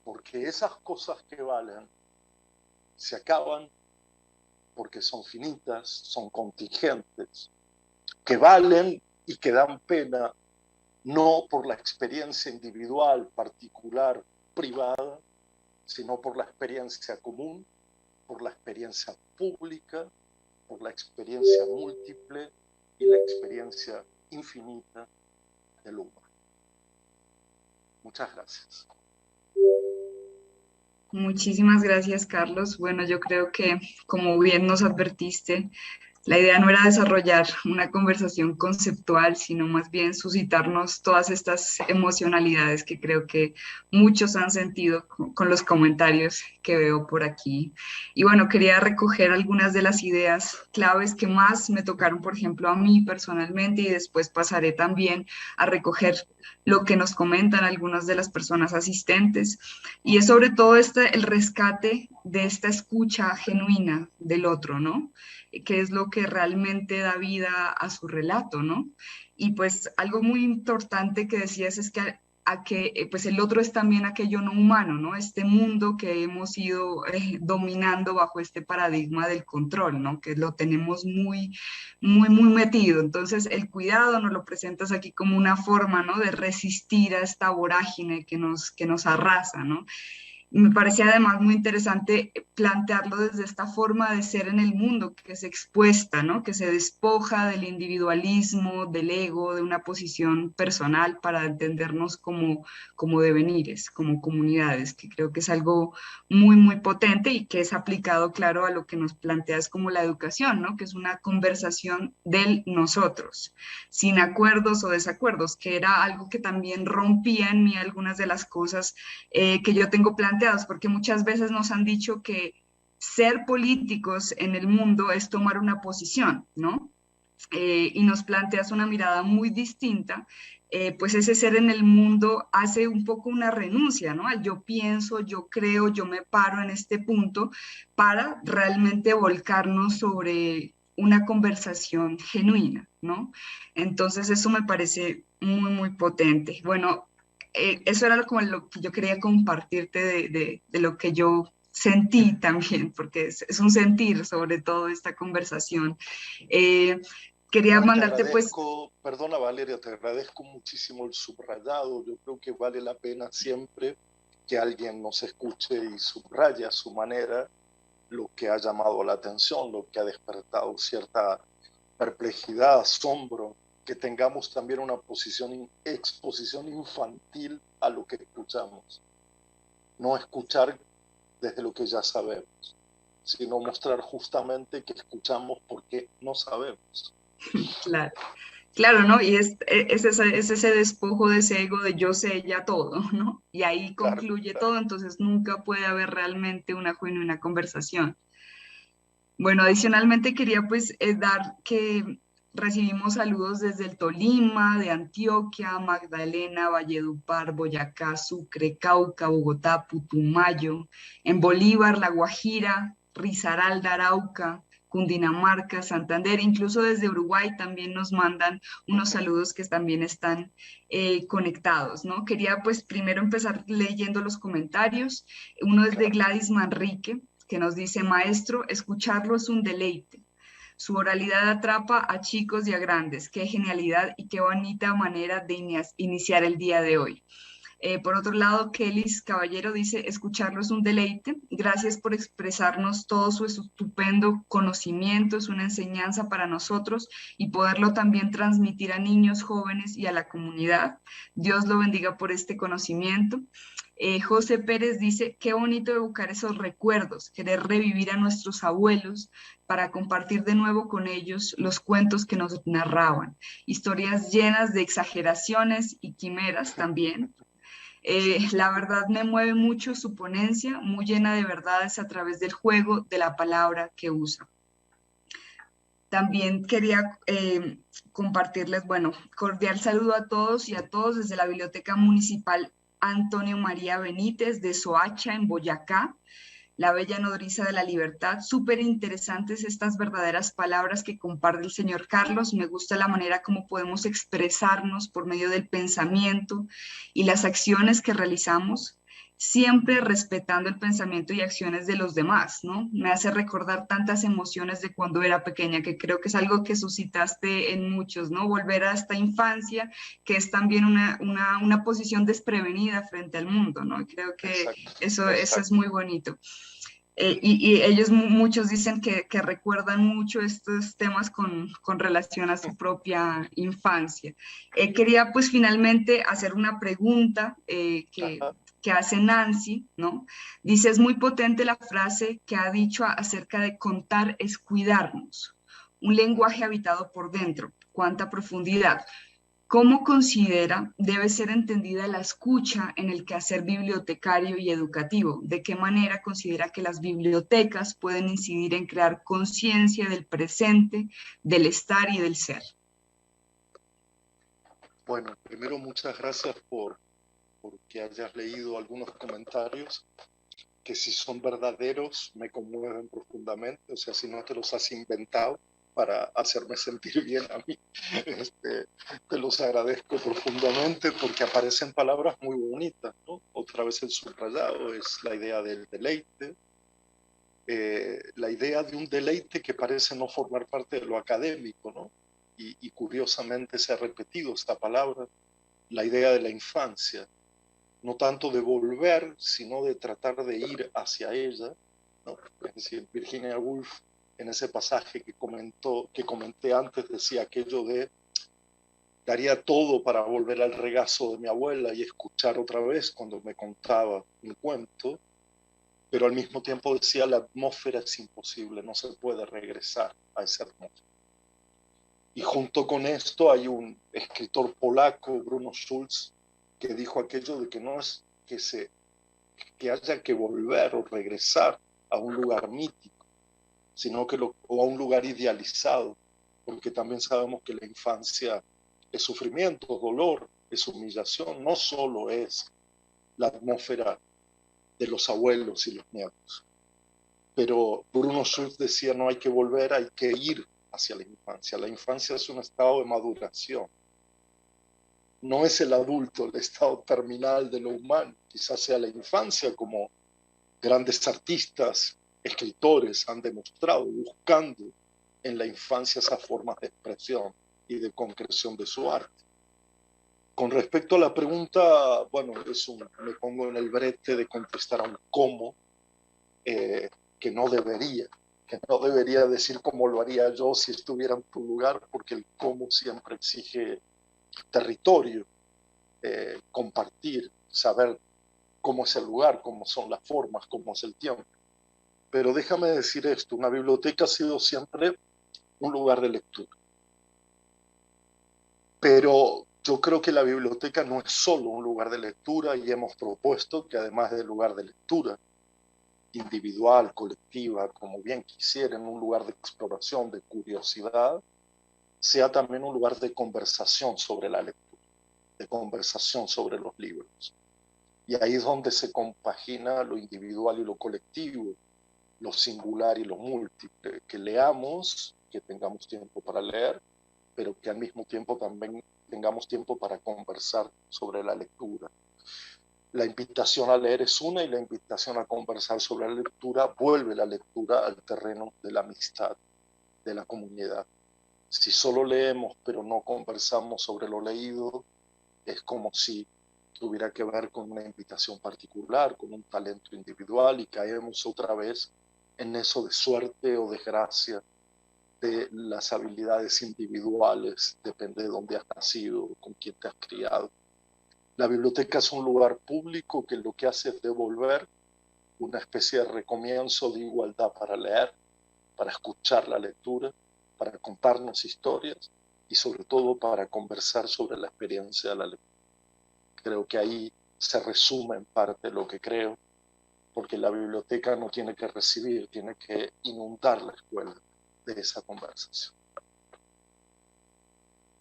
porque esas cosas que valen se acaban porque son finitas, son contingentes, que valen y que dan pena no por la experiencia individual, particular, privada, sino por la experiencia común, por la experiencia pública, por la experiencia múltiple y la experiencia infinita del humano. Muchas gracias. Muchísimas gracias, Carlos. Bueno, yo creo que, como bien nos advertiste, la idea no era desarrollar una conversación conceptual, sino más bien suscitarnos todas estas emocionalidades que creo que muchos han sentido con los comentarios que veo por aquí. Y bueno, quería recoger algunas de las ideas claves que más me tocaron, por ejemplo, a mí personalmente, y después pasaré también a recoger lo que nos comentan algunas de las personas asistentes. Y es sobre todo el rescate de esta escucha genuina del otro, ¿no? Que es lo que realmente da vida a su relato, ¿no? Y pues algo muy importante que decías es que pues el otro es también aquello no humano, ¿no? Este mundo que hemos ido dominando bajo este paradigma del control, ¿no? Que lo tenemos muy metido. Entonces, el cuidado nos lo presentas aquí como una forma, ¿no? De resistir a esta vorágine que nos arrasa, ¿no? Me parecía además muy interesante plantearlo desde esta forma de ser en el mundo, que es expuesta, ¿no? Que se despoja del individualismo, del ego, de una posición personal para entendernos como devenires, como comunidades, que creo que es algo muy potente y que es aplicado, claro, a lo que nos planteas como la educación, ¿no? Que es una conversación del nosotros, sin acuerdos o desacuerdos, que era algo que también rompía en mí algunas de las cosas que yo tengo planteados, porque muchas veces nos han dicho que ser políticos en el mundo es tomar una posición, ¿no? Y nos planteas una mirada muy distinta, pues ese ser en el mundo hace un poco una renuncia, ¿no? Al yo pienso, yo creo, yo me paro en este punto para realmente volcarnos sobre una conversación genuina, ¿no? Entonces eso me parece muy potente. Bueno, eso era como lo que yo quería compartirte de lo que yo sentí también, porque es un sentir sobre todo esta conversación. Quería No, te mandarte pues, agradezco, perdona Valeria, te agradezco muchísimo el subrayado. Yo creo que vale la pena siempre que alguien nos escuche y subraya a su manera lo que ha llamado la atención, lo que ha despertado cierta perplejidad, asombro, que tengamos también una exposición infantil a lo que escuchamos. No escuchar desde lo que ya sabemos, sino mostrar justamente que escuchamos porque no sabemos. claro. Claro, ¿no? Y es ese despojo de ese ego de yo sé ya todo, ¿no? Y ahí Claro, concluye claro. todo, entonces nunca puede haber realmente una genuina conversación. Bueno, adicionalmente quería pues dar que recibimos saludos desde el Tolima, de Antioquia, Magdalena, Valledupar, Boyacá, Sucre, Cauca, Bogotá, Putumayo, en Bolívar, La Guajira, Risaralda, Arauca, Cundinamarca, Santander, incluso desde Uruguay también nos mandan unos Ujú. saludos que también están conectados, ¿no? Quería pues primero empezar leyendo los comentarios. Uno es de Claro. Gladys Manrique, que nos dice, maestro, escucharlo es un deleite. Su oralidad atrapa a chicos y a grandes. Qué genialidad y qué bonita manera de iniciar el día de hoy. Por otro lado, Kelis Caballero dice, escucharlo es un deleite. Gracias por expresarnos todo su estupendo conocimiento, es una enseñanza para nosotros y poderlo también transmitir a niños, jóvenes y a la comunidad. Dios lo bendiga por este conocimiento. José Pérez dice, qué bonito evocar esos recuerdos, querer revivir a nuestros abuelos para compartir de nuevo con ellos los cuentos que nos narraban, historias llenas de exageraciones y quimeras también. La verdad me mueve mucho su ponencia, muy llena de verdades a través del juego de la palabra que usa. También quería compartirles, bueno, cordial saludo a todos y a todos desde la Biblioteca Municipal Antonio María Benítez de Soacha, en Boyacá, la bella nodriza de la libertad. Súper interesantes estas verdaderas palabras que comparte el señor Carlos. Me gusta la manera como podemos expresarnos por medio del pensamiento y las acciones que realizamos, siempre respetando el pensamiento y acciones de los demás, ¿no? Me hace recordar tantas emociones de cuando era pequeña, que creo que es algo que suscitaste en muchos, ¿no? Volver a esta infancia, que es también una posición desprevenida frente al mundo, ¿no? Creo que Exacto, eso es exacto. muy bonito. Y ellos muchos dicen que recuerdan mucho estos temas con relación a su propia infancia. Quería pues finalmente hacer una pregunta Ajá. que hace Nancy, ¿no? Dice, es muy potente la frase que ha dicho acerca de contar es cuidarnos, un lenguaje habitado por dentro, cuánta profundidad. ¿Cómo considera debe ser entendida la escucha en el quehacer bibliotecario y educativo? ¿De qué manera considera que las bibliotecas pueden incidir en crear conciencia del presente, del estar y del ser? Bueno, primero muchas gracias por que hayas leído algunos comentarios que si son verdaderos me conmueven profundamente, o sea, si no te los has inventado para hacerme sentir bien a mí, te los agradezco profundamente porque aparecen palabras muy bonitas, ¿no? Otra vez el subrayado es la idea del deleite, la idea de un deleite que parece no formar parte de lo académico, ¿no? Y curiosamente se ha repetido esta palabra, la idea de la infancia, no tanto de volver, sino de tratar de ir hacia ella, ¿no? Es decir, Virginia Woolf, en ese pasaje que comenté antes, decía aquello de daría todo para volver al regazo de mi abuela y escuchar otra vez cuando me contaba un cuento, pero al mismo tiempo decía la atmósfera es imposible, no se puede regresar a esa atmósfera. Y junto con esto hay un escritor polaco, Bruno Schulz, que dijo aquello de que no es que haya que volver o regresar a un lugar mítico, sino o a un lugar idealizado, porque también sabemos que la infancia es sufrimiento, dolor, es humillación, no solo es la atmósfera de los abuelos y los nietos. Pero Bruno Schulz decía, no hay que volver, hay que ir hacia la infancia. La infancia es un estado de maduración. No es el adulto el estado terminal de lo humano, quizás sea la infancia, como grandes artistas, escritores han demostrado, buscando en la infancia esas formas de expresión y de concreción de su arte. Con respecto a la pregunta, bueno, me pongo en el brete de contestar a un cómo, eh, que no debería decir cómo lo haría yo si estuviera en tu lugar, porque el cómo siempre exige territorio, compartir, saber cómo es el lugar, cómo son las formas, cómo es el tiempo. Pero déjame decir esto, una biblioteca ha sido siempre un lugar de lectura. Pero yo creo que la biblioteca no es solo un lugar de lectura y hemos propuesto que además del lugar de lectura individual, colectiva, como bien quisieran, un lugar de exploración, de curiosidad, sea también un lugar de conversación sobre la lectura, de conversación sobre los libros. Y ahí es donde se compagina lo individual y lo colectivo, lo singular y lo múltiple, que leamos, que tengamos tiempo para leer, pero que al mismo tiempo también tengamos tiempo para conversar sobre la lectura. La invitación a leer es una y la invitación a conversar sobre la lectura vuelve la lectura al terreno de la amistad, de la comunidad. Si solo leemos pero no conversamos sobre lo leído, es como si tuviera que ver con una invitación particular, con un talento individual y caemos otra vez en eso de suerte o desgracia, de las habilidades individuales, depende de dónde has nacido, con quién te has criado. La biblioteca es un lugar público que lo que hace es devolver una especie de recomienzo de igualdad para leer, para escuchar la lectura, para contarnos historias y sobre todo para conversar sobre la experiencia de la lectura. Creo que ahí se resume en parte lo que creo, porque la biblioteca no tiene que recibir, tiene que inundar la escuela de esa conversación.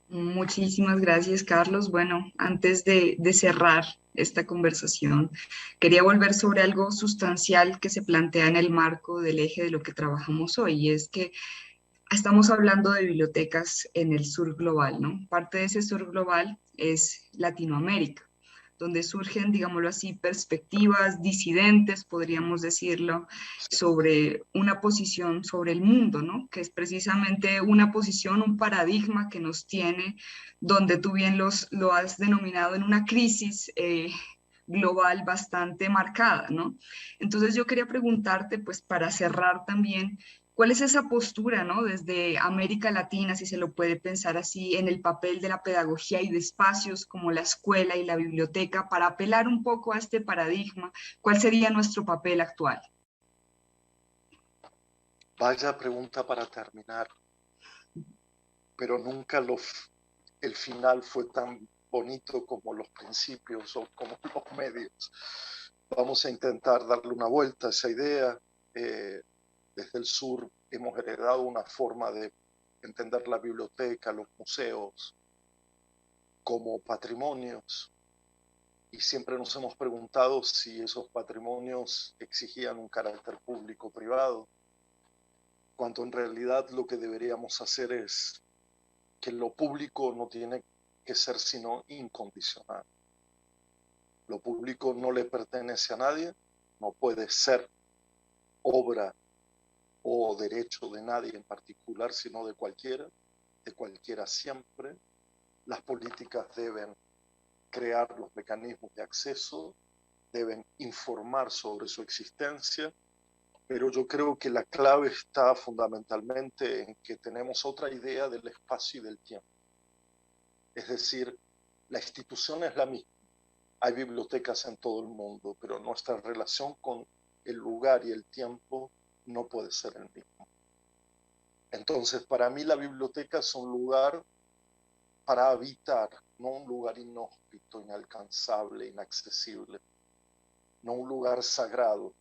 Muchísimas gracias, Carlos. Bueno, antes de cerrar esta conversación, quería volver sobre algo sustancial que se plantea en el marco del eje de lo que trabajamos hoy, y es que estamos hablando de bibliotecas en el sur global, ¿no? Parte de ese sur global es Latinoamérica, donde surgen, digámoslo así, perspectivas disidentes, podríamos decirlo, Sí. sobre una posición sobre el mundo, ¿no? Que es precisamente una posición, un paradigma que nos tiene, donde tú bien lo has denominado en una crisis global bastante marcada, ¿no? Entonces yo quería preguntarte, pues para cerrar también, ¿cuál es esa postura, ¿no? Desde América Latina, si se lo puede pensar así, en el papel de la pedagogía y de espacios como la escuela y la biblioteca para apelar un poco a este paradigma? ¿Cuál sería nuestro papel actual? Vaya pregunta para terminar, pero nunca el final fue tan bonito como los principios o como los medios. Vamos a intentar darle una vuelta a esa idea. Desde el sur hemos heredado una forma de entender la biblioteca, los museos, como patrimonios, y siempre nos hemos preguntado si esos patrimonios exigían un carácter público-privado, cuando en realidad lo que deberíamos hacer es que lo público no tiene que ser sino incondicional. Lo público no le pertenece a nadie, no puede ser obra o derecho de nadie en particular, sino de cualquiera siempre. Las políticas deben crear los mecanismos de acceso, deben informar sobre su existencia, pero yo creo que la clave está fundamentalmente en que tenemos otra idea del espacio y del tiempo. Es decir, la institución es la misma. Hay bibliotecas en todo el mundo, pero nuestra relación con el lugar y el tiempo no puede ser el mismo. Entonces, para mí la biblioteca es un lugar para habitar, no un lugar inhóspito, inalcanzable, inaccesible, no un lugar sagrado,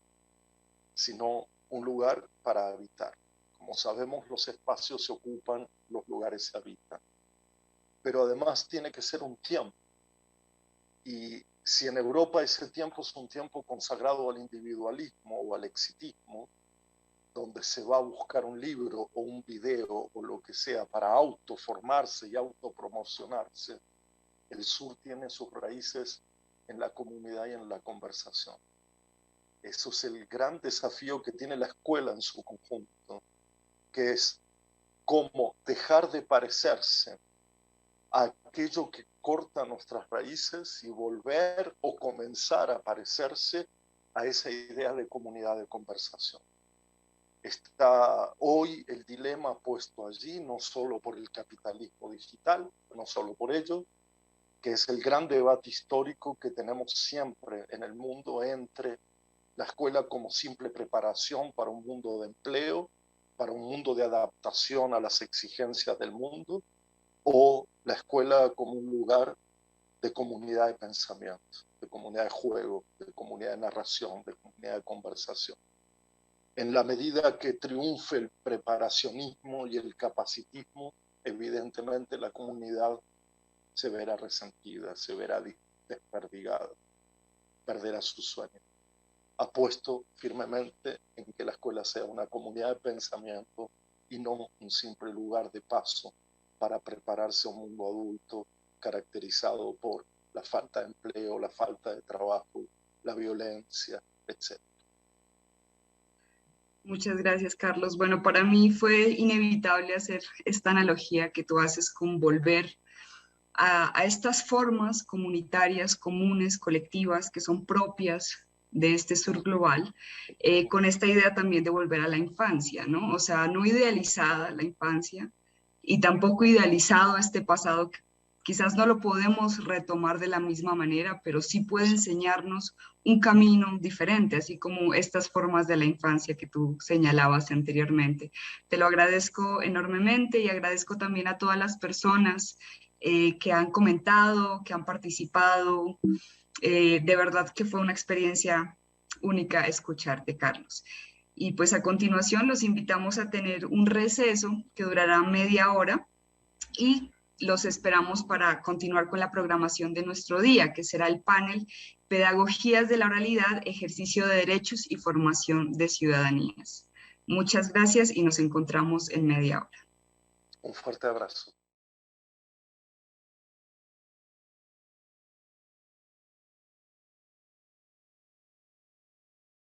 sino un lugar para habitar. Como sabemos, los espacios se ocupan, los lugares se habitan. Pero además tiene que ser un tiempo. Y si en Europa ese tiempo es un tiempo consagrado al individualismo o al exitismo, donde se va a buscar un libro o un video o lo que sea para autoformarse y autopromocionarse, el sur tiene sus raíces en la comunidad y en la conversación. Eso es el gran desafío que tiene la escuela en su conjunto, que es cómo dejar de parecerse a aquello que corta nuestras raíces y volver o comenzar a parecerse a esa idea de comunidad de conversación. Está hoy el dilema puesto allí, no solo por el capitalismo digital, no solo por ello, que es el gran debate histórico que tenemos siempre en el mundo entre la escuela como simple preparación para un mundo de empleo, para un mundo de adaptación a las exigencias del mundo, o la escuela como un lugar de comunidad de pensamiento, de comunidad de juego, de comunidad de narración, de comunidad de conversación. En la medida que triunfe el preparacionismo y el capacitismo, evidentemente la comunidad se verá resentida, se verá desperdigada, perderá su sueño. Apuesto firmemente en que la escuela sea una comunidad de pensamiento y no un simple lugar de paso para prepararse a un mundo adulto caracterizado por la falta de empleo, la falta de trabajo, la violencia, etc. Muchas gracias, Carlos. Bueno, para mí fue inevitable hacer esta analogía que tú haces con volver a estas formas comunitarias, comunes, colectivas, que son propias de este sur global, con esta idea también de volver a la infancia, ¿no? O sea, no idealizada la infancia y tampoco idealizado este pasado que quizás no lo podemos retomar de la misma manera, pero sí puede enseñarnos un camino diferente, así como estas formas de la infancia que tú señalabas anteriormente. Te lo agradezco enormemente y agradezco también a todas las personas que han comentado, que han participado. De verdad que fue una experiencia única escucharte, Carlos. Y pues a continuación los invitamos a tener un receso que durará media hora y los esperamos para continuar con la programación de nuestro día, que será el panel Pedagogías de la Oralidad, Ejercicio de Derechos y Formación de Ciudadanías. Muchas gracias y nos encontramos en media hora. Un fuerte abrazo.